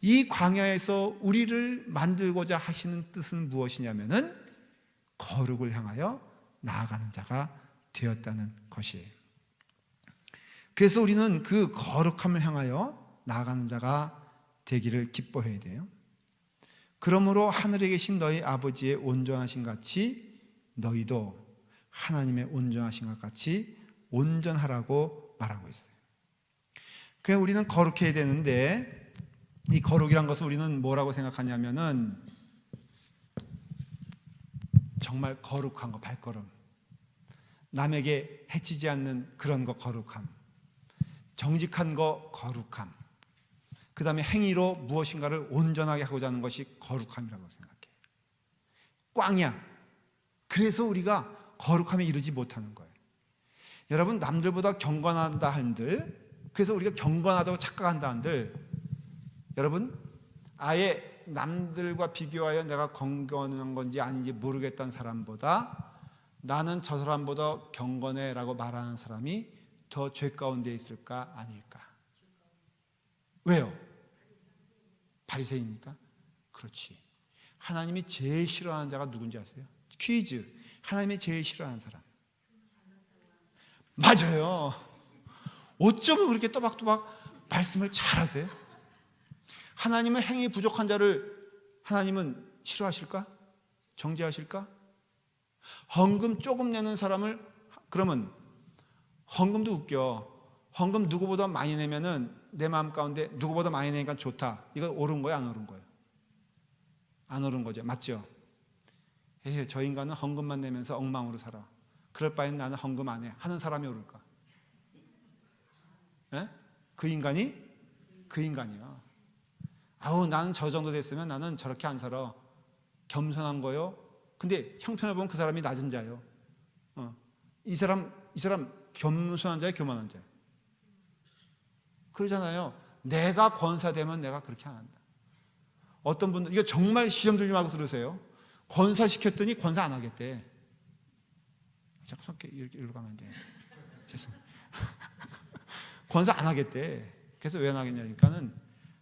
S1: 이 광야에서 우리를 만들고자 하시는 뜻은 무엇이냐면은 거룩을 향하여 나아가는 자가 되었다는 것이에요. 그래서 우리는 그 거룩함을 향하여 나아가는 자가 되기를 기뻐해야 돼요. 그러므로 하늘에 계신 너희 아버지의 온전하신 같이 너희도 하나님의 온전하신 것 같이 온전하라고 말하고 있어요. 그래서 우리는 거룩해야 되는데, 이 거룩이란 것을 우리는 뭐라고 생각하냐면은 정말 거룩한 거, 발걸음, 남에게 해치지 않는 그런 거 거룩함, 정직한 거 거룩함, 그 다음에 행위로 무엇인가를 온전하게 하고자 하는 것이 거룩함이라고 생각해요. 꽝이야. 그래서 우리가 거룩함에 이르지 못하는 거예요. 여러분, 남들보다 경건하다 한들, 그래서 우리가 경건하다고 착각한다 한들, 여러분, 아예 남들과 비교하여 내가 경건한 건지 아닌지 모르겠다는 사람보다 나는 저 사람보다 경건해 라고 말하는 사람이 더 죄 가운데 있을까 아닐까? 왜요? 바리새인이니까? 그렇지. 하나님이 제일 싫어하는 자가 누군지 아세요? 퀴즈. 하나님이 제일 싫어하는 사람. 맞아요. 어쩌면 그렇게 또박또박 말씀을 잘하세요? 하나님은 행위 부족한 자를 하나님은 싫어하실까? 정죄하실까? 헌금 조금 내는 사람을, 그러면 헌금도 웃겨. 헌금 누구보다 많이 내면은 내 마음 가운데 누구보다 많이 내니까 좋다. 이거 옳은 거예요, 안 옳은 거예요? 안 옳은 거죠. 맞죠? 에이, 저 인간은 헌금만 내면서 엉망으로 살아. 그럴 바엔 나는 헌금 안 해. 하는 사람이 옳을까? 에? 그 인간이? 그 인간이야. 아우, 나는 저 정도 됐으면 나는 저렇게 안 살아. 겸손한 거요. 근데 형편을 보면 그 사람이 낮은 자요. 이 사람 겸손한 자예요, 교만한 자예요? 그러잖아요. 내가 권사되면 내가 그렇게 안 한다. 어떤 분들, 이거 정말 시험 들지 말고 들으세요. 권사시켰더니 권사 안 하겠대. 자꾸 손 이렇게 가면 안 돼. 죄송해요. 권사 안 하겠대. 그래서 왜 안 하겠냐니까는,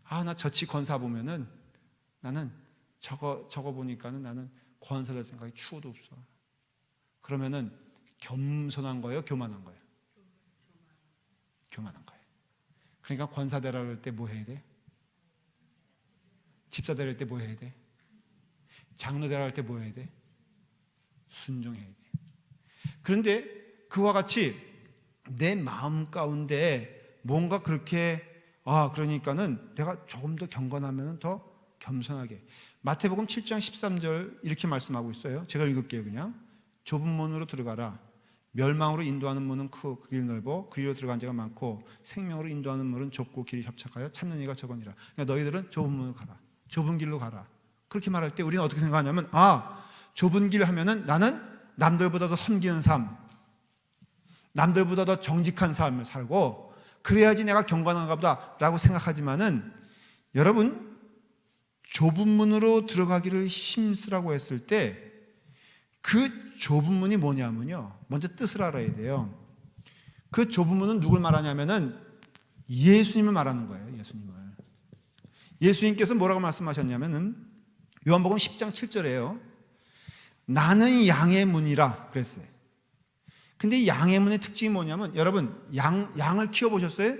S1: 나 저치 권사 보면은 나는 저거 보니까는 나는 권사될 생각이 추호도 없어. 그러면은 겸손한 거예요, 교만한 거예요? 교만한 거예요. 그러니까 권사 되라 그럴 때 뭐 해야 돼? 집사 되라 할 때 뭐 해야 돼? 장로 되라 할 때 뭐 해야 돼? 순종해야 돼. 그런데 그와 같이 내 마음 가운데 뭔가 그렇게, 그러니까는 내가 조금 더 경건하면 더 겸손하게. 마태복음 7장 13절 이렇게 말씀하고 있어요. 제가 읽을게요. 그냥 좁은 문으로 들어가라. 멸망으로 인도하는 문은 크고 그 길이 넓어 그리로 들어간 자가 많고 생명으로 인도하는 문은 좁고 길이 협착하여 찾는 이가 적으니라. 그러니까 너희들은 좁은 문으로 가라. 좁은 길로 가라. 그렇게 말할 때 우리는 어떻게 생각하냐면, 좁은 길 하면은 나는 남들보다 더 섬기는 삶, 남들보다 더 정직한 삶을 살고 그래야지 내가 경건한가 보다 라고 생각하지만은, 여러분, 좁은 문으로 들어가기를 힘쓰라고 했을 때 그 좁은 문이 뭐냐면요, 먼저 뜻을 알아야 돼요. 그 좁은 문은 누굴 말하냐면은 예수님을 말하는 거예요. 예수님께서 뭐라고 말씀하셨냐면은 요한복음 10장 7절에요. 나는 양의 문이라 그랬어요. 근데 이 양의 문의 특징이 뭐냐면, 여러분, 양을 키워보셨어요?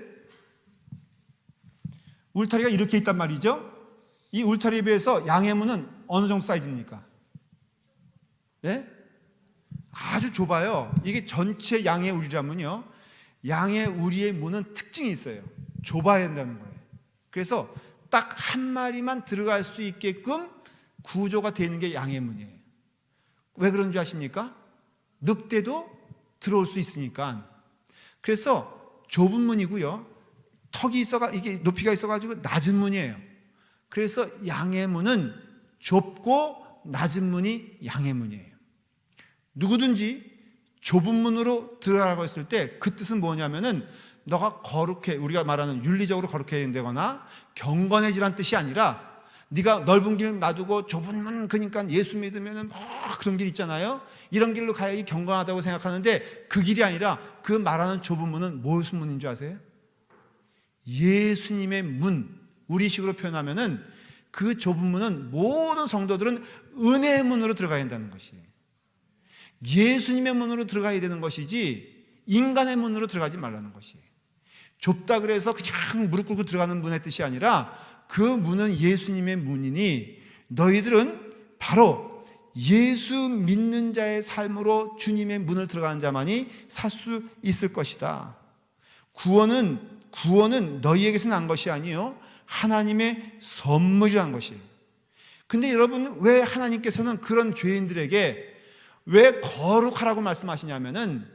S1: 울타리가 이렇게 있단 말이죠. 이 울타리에 비해서 양의 문은 어느 정도 사이즈입니까? 예? 아주 좁아요. 이게 전체 양의 우리라면요, 양의 우리의 문은 특징이 있어요. 좁아야 한다는 거예요. 그래서 딱 한 마리만 들어갈 수 있게끔 구조가 되는 게 양의 문이에요. 왜 그런 줄 아십니까? 늑대도 들어올 수 있으니까. 그래서 좁은 문이고요, 턱이 이게 높이가 있어가지고 낮은 문이에요. 그래서 양의 문은 좁고 낮은 문이 양의 문이에요. 누구든지 좁은 문으로 들어가라고 했을 때 그 뜻은 뭐냐면은 너가 거룩해, 우리가 말하는 윤리적으로 거룩해야 된다거나 경건해지란 뜻이 아니라, 네가 넓은 길 놔두고 좁은 문, 그러니까 예수 믿으면은 그런 길 있잖아요. 이런 길로 가야지 경건하다고 생각하는데 그 길이 아니라, 그 말하는 좁은 문은 무슨 문인 줄 아세요? 예수님의 문. 우리식으로 표현하면은 그 좁은 문은 모든 성도들은 은혜의 문으로 들어가야 한다는 것이에요. 예수님의 문으로 들어가야 되는 것이지 인간의 문으로 들어가지 말라는 것이에요. 좁다 그래서 그냥 무릎 꿇고 들어가는 문의 뜻이 아니라 그 문은 예수님의 문이니 너희들은 바로 예수 믿는 자의 삶으로 주님의 문을 들어가는 자만이 살 수 있을 것이다. 구원은 너희에게서 난 것이 아니요 하나님의 선물이라는 것이에요. 근데 여러분, 왜 하나님께서는 그런 죄인들에게 왜 거룩하라고 말씀하시냐면은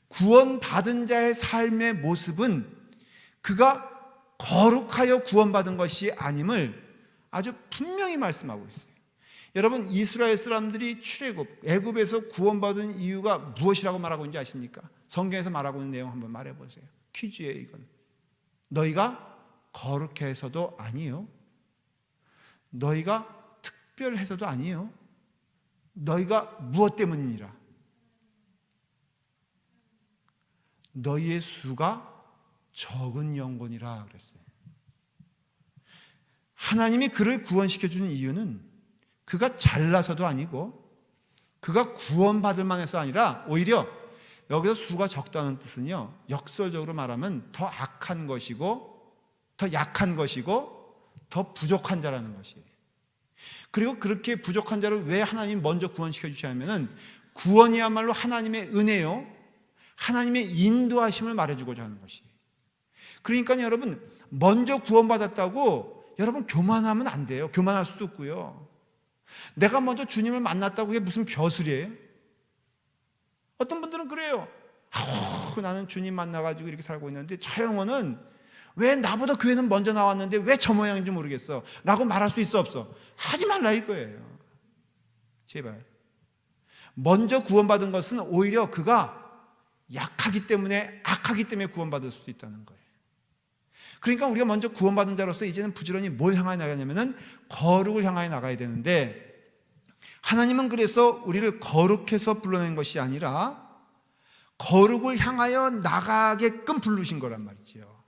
S1: 구원받은 자의 삶의 모습은 그가 거룩하여 구원받은 것이 아님을 아주 분명히 말씀하고 있어요. 여러분, 이스라엘 사람들이 출애굽, 애굽에서 구원받은 이유가 무엇이라고 말하고 있는지 아십니까? 성경에서 말하고 있는 내용 한번 말해보세요. 퀴즈예요, 이건. 너희가 거룩해서도 아니요, 너희가 특별해서도 아니요, 너희가 무엇 때문이니라? 너희의 수가 적은 영혼이라 그랬어요. 하나님이 그를 구원시켜주는 이유는 그가 잘나서도 아니고 그가 구원받을 만해서 아니라 오히려 여기서 수가 적다는 뜻은요, 역설적으로 말하면 더 악한 것이고 더 약한 것이고 더 부족한 자라는 것이에요. 그리고 그렇게 부족한 자를 왜 하나님이 먼저 구원시켜 주시냐면은 구원이야말로 하나님의 은혜요, 하나님의 인도하심을 말해주고자 하는 것이에요. 그러니까 여러분, 먼저 구원받았다고 여러분 교만하면 안 돼요. 교만할 수도 없고요. 내가 먼저 주님을 만났다고 그게 무슨 벼슬이에요? 어떤 분들은 그래요. 나는 주님 만나가지고 이렇게 살고 있는데 저 영혼은 왜 나보다 교회는 먼저 나왔는데 왜 저 모양인지 모르겠어 라고 말할 수 있어 없어? 하지 말라 이거예요. 제발. 먼저 구원받은 것은 오히려 그가 약하기 때문에, 악하기 때문에 구원받을 수도 있다는 거예요. 그러니까 우리가 먼저 구원받은 자로서 이제는 부지런히 뭘 향하여 나가냐면은 거룩을 향하여 나가야 되는데, 하나님은 그래서 우리를 거룩해서 불러낸 것이 아니라 거룩을 향하여 나가게끔 부르신 거란 말이지요.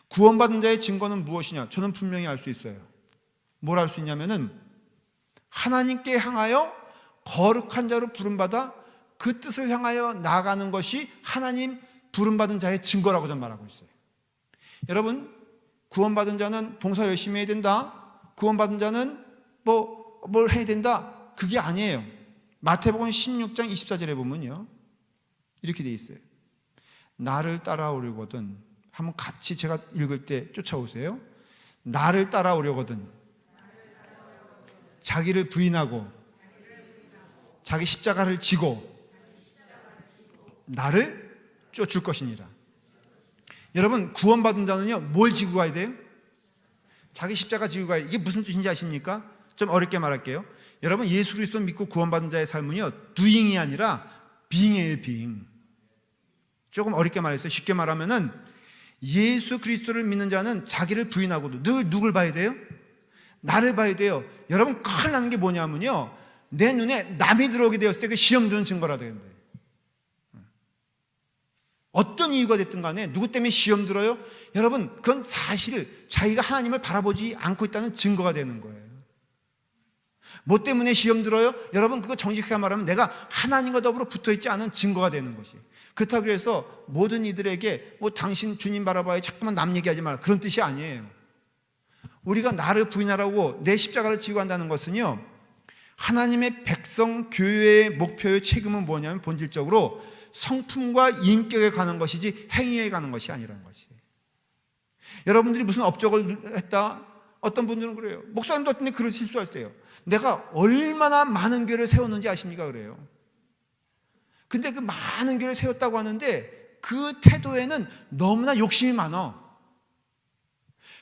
S1: 구원받은 자의 증거는 무엇이냐? 저는 분명히 알 수 있어요. 뭘 알 수 있냐면은 하나님께 향하여 거룩한 자로 부름받아 그 뜻을 향하여 나아가는 것이 하나님 부름받은 자의 증거라고 저는 말하고 있어요. 여러분, 구원받은 자는 봉사 열심히 해야 된다, 구원받은 자는 뭘 해야 된다, 그게 아니에요. 마태복음 16장 24절에 보면요, 이렇게 돼 있어요. 나를 따라오려거든, 한번 같이 제가 읽을 때 쫓아오세요. 나를 따라오려거든 자기를 부인하고 자기 십자가를 지고 나를 쫓을 것이니라. 여러분, 구원받은 자는요, 뭘 지고 가야 돼요? 자기 십자가 지고 가야 돼요. 이게 무슨 뜻인지 아십니까? 좀 어렵게 말할게요. 여러분, 예수 그리스도 믿고 구원받은 자의 삶은요, doing이 아니라 being이에요, being. 조금 어렵게 말했어요. 쉽게 말하면은 예수 그리스도를 믿는 자는 자기를 부인하고도 늘 누굴 봐야 돼요? 나를 봐야 돼요. 여러분, 큰일 나는 게 뭐냐면요, 내 눈에 남이 들어오게 되었을 때 그 시험 드는 증거라 되는데, 어떤 이유가 됐든 간에 누구 때문에 시험 들어요? 여러분, 그건 사실 자기가 하나님을 바라보지 않고 있다는 증거가 되는 거예요. 뭐 때문에 시험 들어요? 여러분, 그거 정직하게 말하면 내가 하나님과 더불어 붙어있지 않은 증거가 되는 것이에요. 그렇다고 해서 모든 이들에게 당신 주님 바라봐야 자꾸만 남 얘기하지 마라, 그런 뜻이 아니에요. 우리가 나를 부인하라고 내 십자가를 지고 한다는 것은요, 하나님의 백성 교회의 목표의 책임은 뭐냐면 본질적으로 성품과 인격에 가는 것이지 행위에 가는 것이 아니라는 것이에요. 여러분들이 무슨 업적을 했다, 어떤 분들은 그래요. 목사님도 어떤 그런 실수할 때요, 내가 얼마나 많은 교회를 세웠는지 아십니까? 그래요. 근데 그 많은 교회를 세웠다고 하는데 그 태도에는 너무나 욕심이 많아.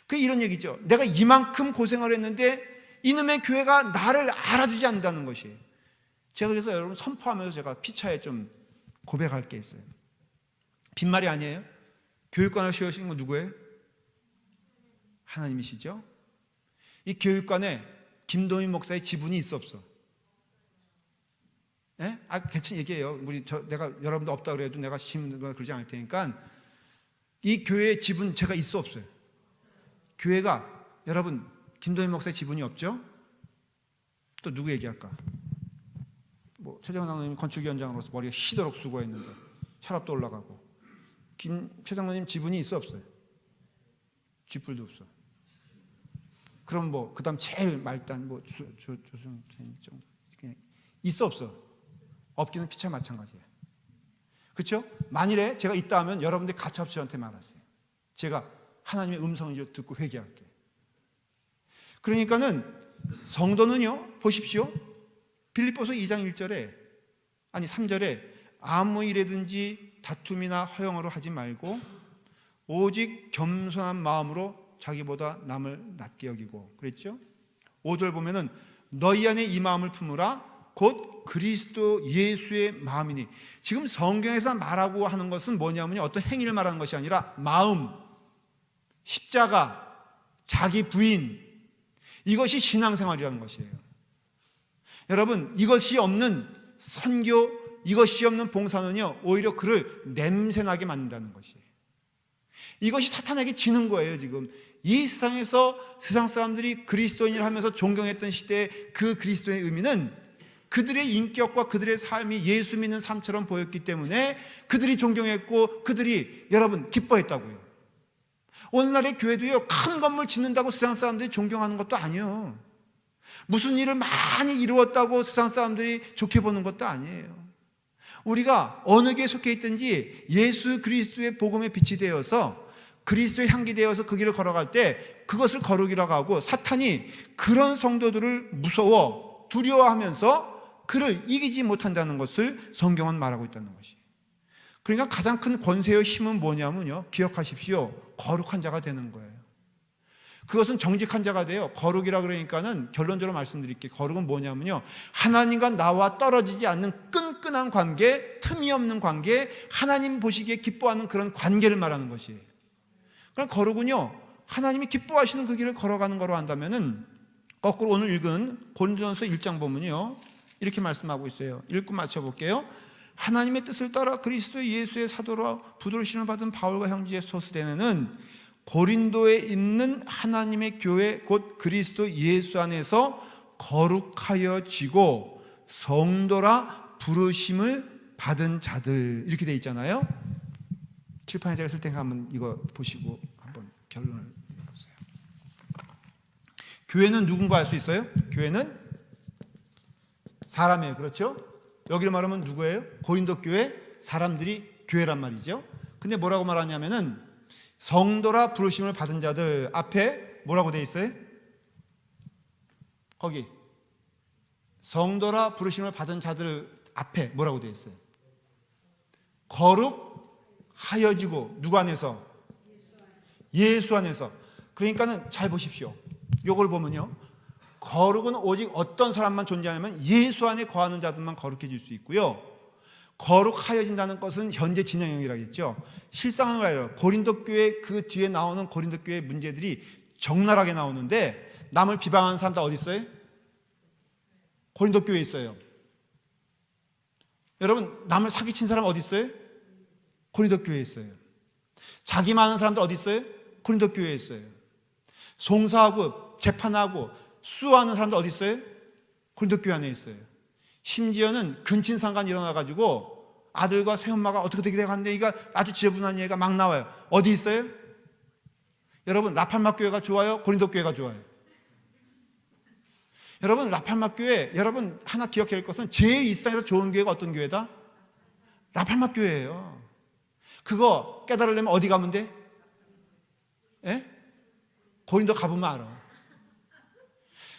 S1: 그게 이런 얘기죠. 내가 이만큼 고생을 했는데 이놈의 교회가 나를 알아주지 않는다는 것이에요. 제가 그래서 여러분 선포하면서 제가 피차에 좀 고백할 게 있어요. 빈말이 아니에요. 교육관을 세우신 건 누구예요? 하나님이시죠. 이 교육관에 김동인 목사의 지분이 있어 없어? 예? 괜찮은 얘기예요. 내가 여러분도 없다 그래도 내가 심는 그러지 않을 테니까, 이 교회의 지분 제가 있어 없어요? 교회가 여러분 김동인 목사의 지분이 없죠? 또 누구 얘기할까? 뭐 최정원 장로님 건축위원장으로서 머리가 희도록 수고했는데 혈압도 올라가고, 최 장로님 지분이 있어 없어요? 쥐뿔도 없어. 그럼 뭐 그다음 제일 말단 뭐 조승 정도 그냥 있어 없어? 없기는 피차 마찬가지예요. 그렇죠? 만일에 제가 있다 하면 여러분들이 가차없이 저한테 말하세요. 제가 하나님의 음성을 듣고 회개할게요. 그러니까는 성도는요, 보십시오. 빌립보서 2장 1절에, 아니 3절에 아무 일에든지 다툼이나 허영으로 하지 말고 오직 겸손한 마음으로 자기보다 남을 낮게 여기고 그랬죠? 5절 보면은 너희 안에 이 마음을 품으라 곧 그리스도 예수의 마음이니. 지금 성경에서 말하고 하는 것은 뭐냐면요, 어떤 행위를 말하는 것이 아니라 마음, 십자가, 자기 부인, 이것이 신앙생활이라는 것이에요. 여러분, 이것이 없는 선교, 이것이 없는 봉사는요, 오히려 그를 냄새나게 만든다는 것이에요. 이것이 사탄에게 지는 거예요. 지금 이 세상에서 세상 사람들이 그리스도인을 하면서 존경했던 시대의 그 그리스도의 의미는 그들의 인격과 그들의 삶이 예수 믿는 삶처럼 보였기 때문에 그들이 존경했고 그들이 여러분 기뻐했다고요. 오늘날의 교회도요, 큰 건물 짓는다고 세상 사람들이 존경하는 것도 아니에요. 무슨 일을 많이 이루었다고 세상 사람들이 좋게 보는 것도 아니에요. 우리가 어느 교회에 속해 있든지 예수 그리스도의 복음에 빛이 되어서 그리스도의 향기 되어서 그 길을 걸어갈 때 그것을 거룩이라고 하고, 사탄이 그런 성도들을 무서워 두려워하면서 그를 이기지 못한다는 것을 성경은 말하고 있다는 것이에요. 그러니까 가장 큰 권세의 힘은 뭐냐면요, 기억하십시오. 거룩한 자가 되는 거예요. 그것은 정직한 자가 돼요. 거룩이라 그러니까는 결론적으로 말씀드릴게요. 거룩은 뭐냐면요, 하나님과 나와 떨어지지 않는 끈끈한 관계, 틈이 없는 관계, 하나님 보시기에 기뻐하는 그런 관계를 말하는 것이에요. 그러니까 거룩은요, 하나님이 기뻐하시는 그 길을 걸어가는 거로 한다면은, 거꾸로 오늘 읽은 고린도전서 1장 보면요, 이렇게 말씀하고 있어요. 읽고 맞춰볼게요. 하나님의 뜻을 따라 그리스도 예수의 사도로 부도를 받은 바울과 형제의 소스대는 고린도에 있는 하나님의 교회 곧 그리스도 예수 안에서 거룩하여지고 성도라 부르심을 받은 자들, 이렇게 돼 있잖아요. 칠판에 제가 쓸 테니까 한번 이거 보시고 한번 결론을 내보세요. 교회는 누군가 할 수 있어요? 교회는 사람이에요. 그렇죠? 여기로 말하면 누구예요? 고린도 교회 사람들이 교회란 말이죠. 근데 뭐라고 말하냐면은 성도라 부르심을 받은 자들 앞에 뭐라고 돼 있어요? 거기 성도라 부르심을 받은 자들 앞에 뭐라고 돼 있어요? 거룩하여지고. 누구 안에서? 예수 안에서. 그러니까는 잘 보십시오. 요걸 보면요, 거룩은 오직 어떤 사람만 존재하냐면 예수 안에 거하는 자들만 거룩해질 수 있고요, 거룩하여진다는 것은 현재 진행형이라고 했죠. 실상은 알아요. 고린도 교회 그 뒤에 나오는 고린도 교회 문제들이 적나라하게 나오는데, 남을 비방하는 사람들 어디 있어요? 고린도 교회에 있어요. 여러분, 남을 사기친 사람 어디 있어요? 고린도 교회에 있어요. 자기 많은 사람들 어디 있어요? 고린도 교회에 있어요. 송사하고 재판하고 수하는 사람들 어디 있어요? 고린도 교회 안에 있어요. 심지어는 근친상간이 일어나가지고 아들과 새엄마가 어떻게 되게 돼가는데 이가 아주 지저분한 얘기가 막 나와요. 어디 있어요? 여러분, 라팔마 교회가 좋아요? 고린도 교회가 좋아요? 여러분, 라팔마 교회, 여러분 하나 기억해야 할 것은 제일 이 세상에서 좋은 교회가 어떤 교회다? 라팔마 교회예요. 그거 깨달으려면 어디 가면 돼? 예? 고린도 가보면 알아.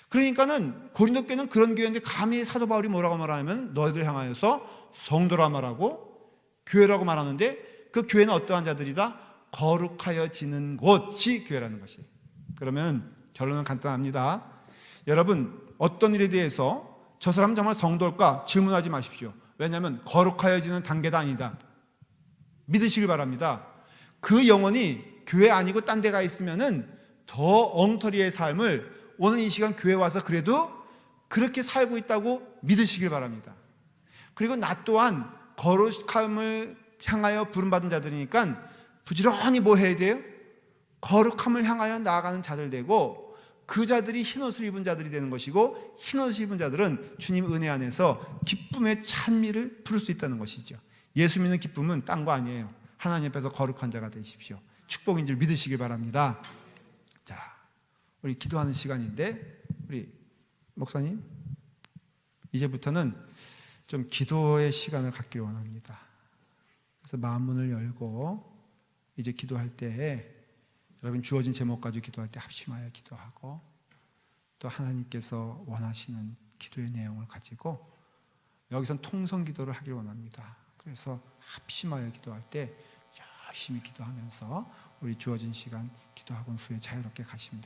S1: 그러니까는 고린도 교회는 그런 교회인데, 감히 사도 바울이 뭐라고 말하냐면 너희들 향하여서 성도라 말하고 교회라고 말하는데, 그 교회는 어떠한 자들이다? 거룩하여지는 곳이 교회라는 것이. 그러면 결론은 간단합니다. 여러분, 어떤 일에 대해서 저 사람은 정말 성도일까 질문하지 마십시오. 왜냐하면 거룩하여지는 단계가 아니다. 믿으시길 바랍니다. 그 영혼이 교회 아니고 딴 데 가 있으면은 더 엉터리의 삶을 오늘 이 시간 교회 와서 그래도 그렇게 살고 있다고 믿으시길 바랍니다. 그리고 나 또한 거룩함을 향하여 부름받은 자들이니까 부지런히 뭐 해야 돼요? 거룩함을 향하여 나아가는 자들 되고, 그 자들이 흰옷을 입은 자들이 되는 것이고, 흰옷을 입은 자들은 주님 은혜 안에서 기쁨의 찬미를 부를 수 있다는 것이죠. 예수 믿는 기쁨은 딴 거 아니에요. 하나님 앞에서 거룩한 자가 되십시오. 축복인 줄 믿으시길 바랍니다. 자, 우리 기도하는 시간인데, 우리 목사님, 이제부터는 좀 기도의 시간을 갖기를 원합니다. 그래서 마음문을 열고 이제 기도할 때 여러분 주어진 제목 가지고 기도할 때 합심하여 기도하고, 또 하나님께서 원하시는 기도의 내용을 가지고 여기선 통성 기도를 하기를 원합니다. 그래서 합심하여 기도할 때 열심히 기도하면서 우리 주어진 시간 기도하고 후에 자유롭게 가시면 됩니다.